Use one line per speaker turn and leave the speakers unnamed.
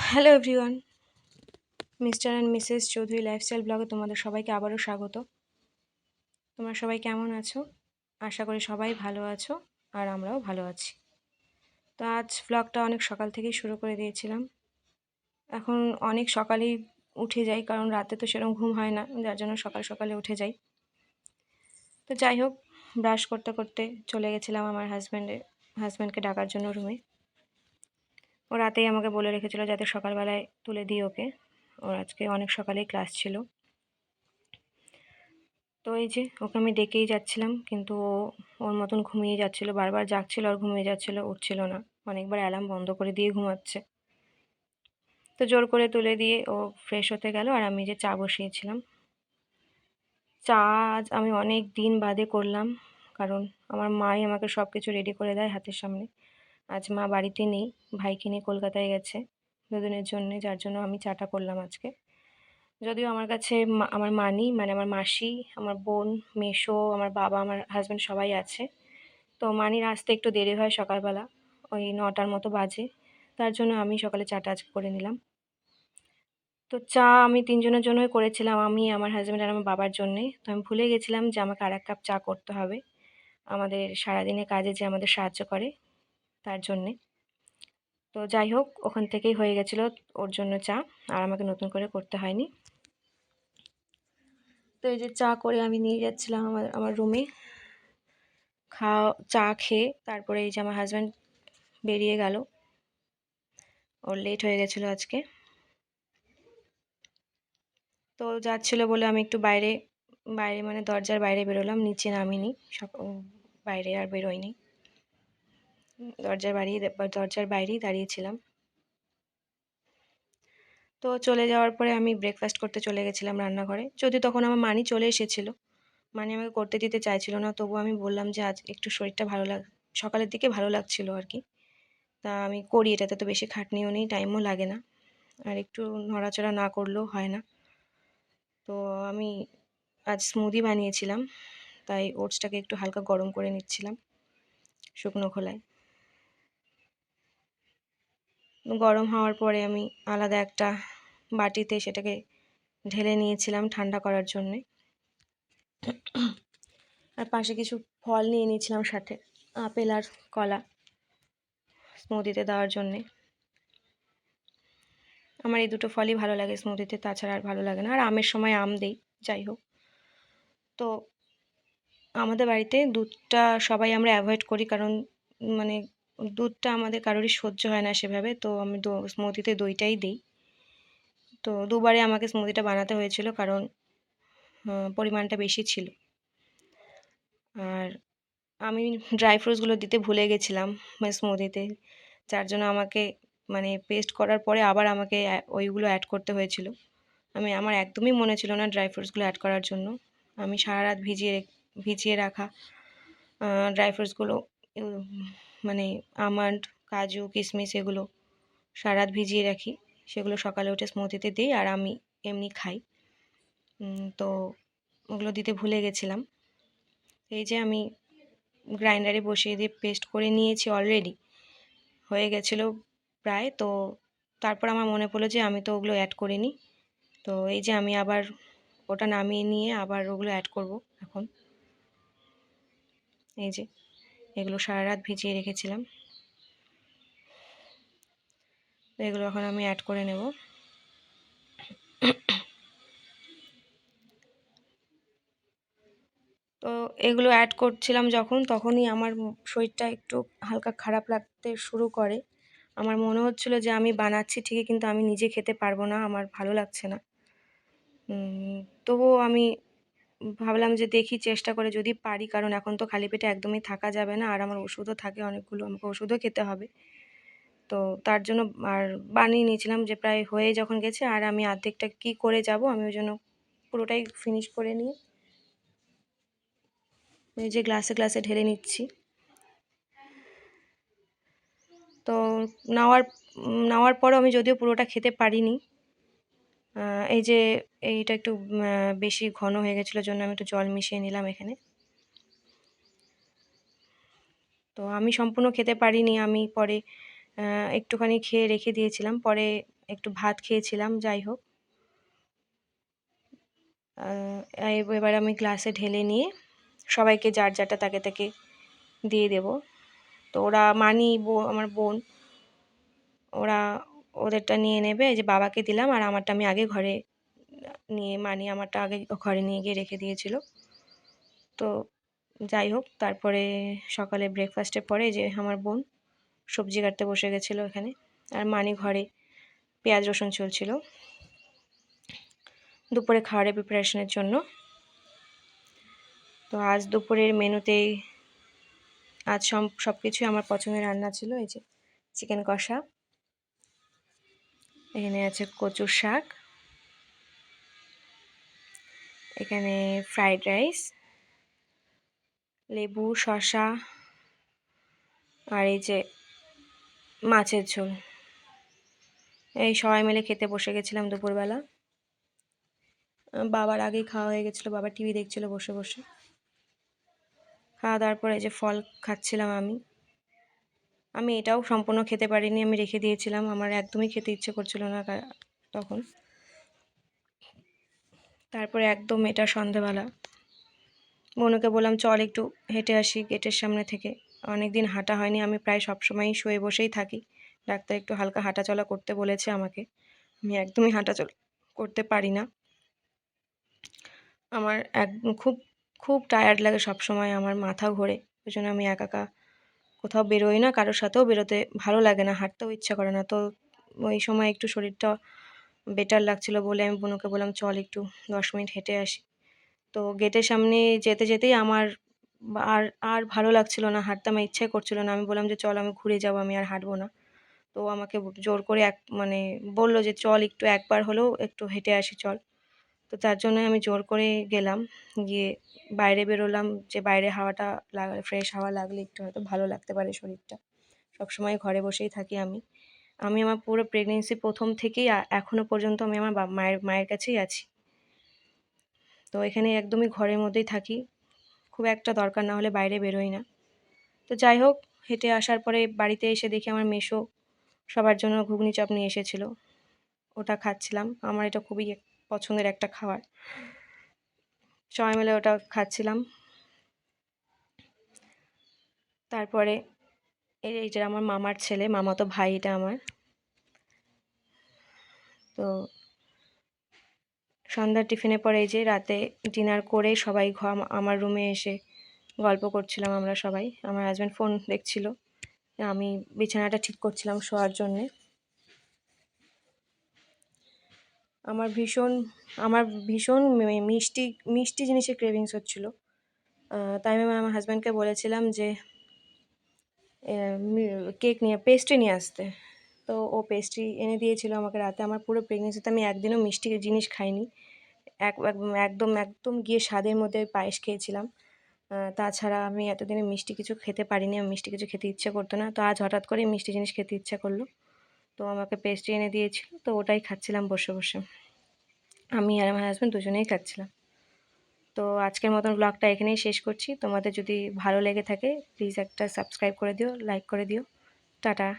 Hello everyone, mister and Mrs Chowdhury lifestyle ব্লগে তোমাদের সবাইকে আবারও স্বাগত। তোমরা সবাই কেমন আছো? আশা করি সবাই ভালো আছো আর আমরাও ভালো আছি। তো আজ ব্লগটা অনেক সকাল থেকেই শুরু করে দিয়েছিলাম। এখন অনেক সকালেই উঠে যাই, কারণ রাতে তো সেরকম ঘুম হয় না, যার জন্য সকাল সকালে উঠে যাই। তো যাই হোক, ব্রাশ করতে করতে চলে গেছিলাম আমার হাজব্যান্ডকে ডাকার জন্য রুমে। ও রাতেই আমাকে বলে রেখেছিল যাতে সকালবেলায় তুলে দিই ওকে। ওর আজকে অনেক সকালেই ক্লাস ছিল। তো এই যে ওকে আমি ডেকেই যাচ্ছিলাম, কিন্তু ও ওর মতন ঘুমিয়ে যাচ্ছিল, বারবার জাগছিল আর ঘুমিয়ে যাচ্ছিল, উঠছিল না। অনেকবার অ্যালার্ম বন্ধ করে দিয়ে ঘুমাচ্ছে। তো জোর করে তুলে দিয়ে ও ফ্রেশ হতে গেল, আর আমি যে চা বসিয়েছিলাম, চা আজ আমি অনেক দিন বাদে করলাম, কারণ আমার মাই আমাকে সব কিছু রেডি করে দেয় হাতের সামনে। আজ মা বাড়িতে নেই, ভাইকে নিয়ে কলকাতায় গেছে দুদিনের জন্যে, যার জন্য আমি চাটা করলাম আজকে। যদিও আমার কাছে আমার মানি মানে আমার মাসি, আমার বোন, মেসো, আমার বাবা, আমার হাজব্যান্ড সবাই আছে। তো মানির আসতে একটু দেরি হয় সকালবেলা, ওই 9টার মতো বাজে। তার জন্য আমি সকালে চাটা আজকে করে নিলাম। তো চা আমি 3 জনের জন্যই করেছিলাম, আমি, আমার হাজব্যান্ড আর আমার বাবার জন্যে। তো আমি ভুলে গেছিলাম যে আমাকে আর 1 কাপ চা করতে হবে আমাদের সারাদিনের কাজে যে আমাদের সাহায্য করে তার জন্যে। তো যাই হোক, ওখান থেকেই হয়ে গেছিলো ওর জন্য চা, আর আমাকে নতুন করে করতে হয়নি। তো এই যে চা করে আমি নিয়ে যাচ্ছিলাম আমার রুমে। চা খেয়ে তারপরে এই যে আমার হাজব্যান্ড বেরিয়ে গেল, ওর লেট হয়ে গেছিলো আজকে। তো যাচ্ছিল বলে আমি একটু বাইরে বাইরে মানে দরজার বাইরে বেরোলাম, নিচে নামিনি। বাইরে আর বেরোয়নি, দরজার বাইরেই দাঁড়িয়েছিলাম। তো চলে যাওয়ার পরে আমি ব্রেকফাস্ট করতে চলে গেছিলাম রান্নাঘরে, যদি তখন আমার মানি চলে এসেছিলো। মানি আমাকে করতে দিতে চাইছিল না, তবুও আমি বললাম যে আজ একটু শরীরটা সকালের দিকে ভালো লাগছিল আর কি। তা আমি করি, এটাতে তো বেশি খাটনিও নেই, টাইমও লাগে না, আর একটু নড়াচড়া না করলেও হয় না। তো আমি আজ স্মুদি বানিয়েছিলাম, তাই ওটসটাকে একটু হালকা গরম করে নিচ্ছিলাম শুকনো খোলায়। গরম হওয়ার পরে আমি আলাদা একটা বাটিতে সেটাকে ঢেলে নিয়েছিলাম ঠান্ডা করার জন্যে। আর পাশে কিছু ফল নিয়ে নিয়েছিলাম সাথে, আপেল আর কলা, স্মুদিতে দেওয়ার জন্যে। আমার এই দুটো ফলই ভালো লাগে স্মুদিতে, তাছাড়া আর ভালো লাগে না। আর আমের সময় আম দেই। যাই হোক, তো আমাদের বাড়িতে দুধটা সবাই আমরা অ্যাভয়েড করি, কারণ মানে দুধটা আমাদের কারোরই সহ্য হয় না সেভাবে। তো আমি স্মুদিতে দইটাই দিই। তো দুবারে আমাকে স্মুদিটা বানাতে হয়েছিল, কারণ পরিমাণটা বেশি ছিল। আর আমি ড্রাই ফ্রুটসগুলো দিতে ভুলে গেছিলাম স্মুদিতে, যার জন্য আমাকে মানে পেস্ট করার পরে আবার আমাকে ওইগুলো অ্যাড করতে হয়েছিল। আমার একদমই মনে ছিল না ড্রাই ফ্রুটসগুলো অ্যাড করার জন্য। আমি সারা রাত ভিজিয়ে রাখা ড্রাই ফ্রুটসগুলো, মানে আমন্ড, কাজু, কিশমিশ, এগুলো সারা রাত ভিজিয়ে রাখি, সেগুলো সকালে উঠে স্মুদিতে দিই আর আমি এমনি খাই। তো ওগুলো দিতে ভুলে গেছিলাম। এই যে আমি গ্রাইন্ডারে বসিয়ে দিয়ে পেস্ট করে নিয়েছি, অলরেডি হয়ে গেছিলো প্রায়। তো তারপর আমার মনে পড়লো যে আমি তো ওগুলো অ্যাড করিনি। তো এই যে আমি আবার ওটা নামিয়ে নিয়ে আবার ওগুলো অ্যাড করব এখন। এই যে এগুলো সারা রাত ভিজিয়ে রেখেছিলাম, তো এগুলো এখন আমি অ্যাড করে নেব। তো এগুলো অ্যাড করছিলাম যখন, তখনই আমার শরীরটা একটু হালকা খারাপ লাগতে শুরু করে। আমার মনে হচ্ছিলো যে আমি বানাচ্ছি ঠিকই, কিন্তু আমি নিজে খেতে পারবো না, আমার ভালো লাগছে না। তবুও আমি ভাবলাম যে দেখি চেষ্টা করে যদি পারি, কারণ এখন তো খালি পেটে একদমই থাকা যাবে না, আর আমার ওষুধও থাকে অনেকগুলো, আমাকে ওষুধও খেতে হবে। তো তার জন্য আর বানিয়ে নিয়েছিলাম, যে প্রায় হয়ে যখন গেছে আর আমি অর্ধেকটা কী করে যাব, আমি ওই জন্য পুরোটাই ফিনিশ করে নিয়ে এই যে গ্লাসে গ্লাসে ঢেলে নিচ্ছি। তো নেওয়ার পরও আমি যদিও পুরোটা খেতে পারিনি। এই যে এইটা একটু বেশি ঘন হয়ে গেছিলো, জন্য আমি একটু জল মিশিয়ে নিলাম এখানে। তো আমি সম্পূর্ণ খেতে পারিনি, আমি পরে একটুখানি খেয়ে রেখে দিয়েছিলাম। পরে একটু ভাত খেয়েছিলাম। যাই হোক, এবার আমি গ্লাসে ঢেলে নিয়ে সবাইকে যার যারটা তাকে তাকে দিয়ে দেব। তো ওরা মানি আমার বোন, ওরা ওদেরটা নিয়ে নেবে। এই যে বাবাকে দিলাম, আর আমারটা আমি আগে ঘরে নিয়ে মানি আমারটা আগে ঘরে নিয়ে গিয়ে রেখে দিয়েছিল। তো যাই হোক, তারপরে সকালে ব্রেকফাস্টের পরে যে আমার বোন সবজি কাটতে বসে গেছিলো এখানে, আর মানি ঘরে পেঁয়াজ রসুন চলছিল দুপুরে খাবারের প্রিপারেশনের জন্য। তো আজ দুপুরের মেনুতেই আজ সব কিছুই আমার পছন্দের রান্না ছিল। এই যে চিকেন কষা, এখানে আছে কচুর শাক, এখানে ফ্রাইড রাইস, লেবু, শসা, আর এই যে মাছের ঝোল। এই সবাই মিলে খেতে বসে গেছিলাম দুপুরবেলা। বাবার আগেই খাওয়া হয়ে গেছিলো, বাবা টিভি দেখছিল বসে বসে। খাওয়া দাওয়ার পরে এই যে ফল খাচ্ছিলাম আমি এটাও সম্পূর্ণ খেতে পারিনি, আমি রেখে দিয়েছিলাম, আমার একদমই খেতে ইচ্ছে করছিল না তখন। তারপরে একদম এটা সন্ধেবেলা বোনকে বললাম চল একটু হেঁটে আসি গেটের সামনে থেকে, অনেক দিন হাঁটা হয়নি, আমি প্রায় সবসময়ই শুয়ে বসেই থাকি। ডাক্তার একটু হালকা হাঁটাচলা করতে বলেছে আমাকে, আমি একদমই হাঁটাচলা করতে পারি না। আমার খুব খুব টায়ার্ড লাগে সবসময়, আমার মাথা ঘোরে, ওই জন্য আমি একা একা কোথাও বেরোই না, কারোর সাথেও বেরোতে ভালো লাগে না, হাঁটতেও ইচ্ছা করে না। তো ওই সময় একটু শরীরটা বেটার লাগছিল বলে আমি বোনকে বললাম চল একটু 10 মিনিট হেঁটে আসি। তো গেটের সামনে যেতে যেতেই আমার আর আর ভালো লাগছিল না, হাঁটতে আমার ইচ্ছাই করছিল না। আমি বললাম যে চল আমি ঘুরে যাবো, আমি আর হাঁটবো না। তো আমাকে জোর করে মানে বললো যে চল একটু একবার হলেও একটু হেঁটে আসি চল। তো তার জন্য আমি জোর করে গেলাম, গিয়ে বাইরে বেরোলাম, যে বাইরে হাওয়াটা ফ্রেশ হাওয়া লাগলে একটু হয়তো ভালো লাগতে পারে শরীরটা। সবসময় ঘরে বসেই থাকি আমি আমার পুরো প্রেগনেন্সি প্রথম থেকেই এখনো পর্যন্ত আমি আমার মায়ের কাছেই আছি। তো এখানে একদমই ঘরের মধ্যেই থাকি, খুব একটা দরকার না হলে বাইরে বেরোই না। তো যাই হোক, হেঁটে আসার পরে বাড়িতে এসে দেখি আমার মেসো সবার জন্য ঘুগনি চপ নিয়ে এসেছিলো, ওটা খাচ্ছিলাম। আমার এটা খুবই পছন্দের একটা খাবার, সবাই মিলে ওটা খাচ্ছিলাম। তারপরে এই যে আমার মামার ছেলে, মামাতো ভাই এটা আমার। তো সন্ধ্যার টিফিনের পরে এই যে রাতে ডিনার করে সবাই আমার রুমে এসে গল্প করছিলাম আমরা সবাই। আমার হাজব্যান্ড ফোন দেখছিল, আমি বিছানাটা ঠিক করছিলাম শোয়ার জন্যে। আমার ভীষণ মিষ্টি মিষ্টি জিনিসের ক্রেভিংস হচ্ছিলো। তাই আমি আমার হাজব্যান্ডকে বলেছিলাম যে পেস্ট্রি নিয়ে আসতে। তো ও পেস্ট্রি এনে দিয়েছিল আমাকে রাতে। আমার পুরো প্রেগনেন্সিতে আমি একদিনও মিষ্টি জিনিস খাইনি, একদম একদম গিয়ে স্বাদের মধ্যে পায়েস খেয়েছিলাম। তাছাড়া আমি এতদিনে মিষ্টি কিছু খেতে পারিনি, আমি মিষ্টি কিছু খেতে ইচ্ছে করতো না। তো আজ হঠাৎ করে মিষ্টি জিনিস খেতে ইচ্ছা করলো, তো আমাকে পেস্ট্রি এনে দিয়েছিল, তো ওটাই খাচ্ছিলাম বসে বসে। আমি আর আমার হাজব্যান্ড দুজনেই খাচ্ছিলাম। তো আজকের মতন ব্লগটা এখানেই শেষ করছি। তোমাদের যদি ভালো লেগে থাকে প্লিজ একটা সাবস্ক্রাইব করে দিও, লাইক করে দিও। টাটা।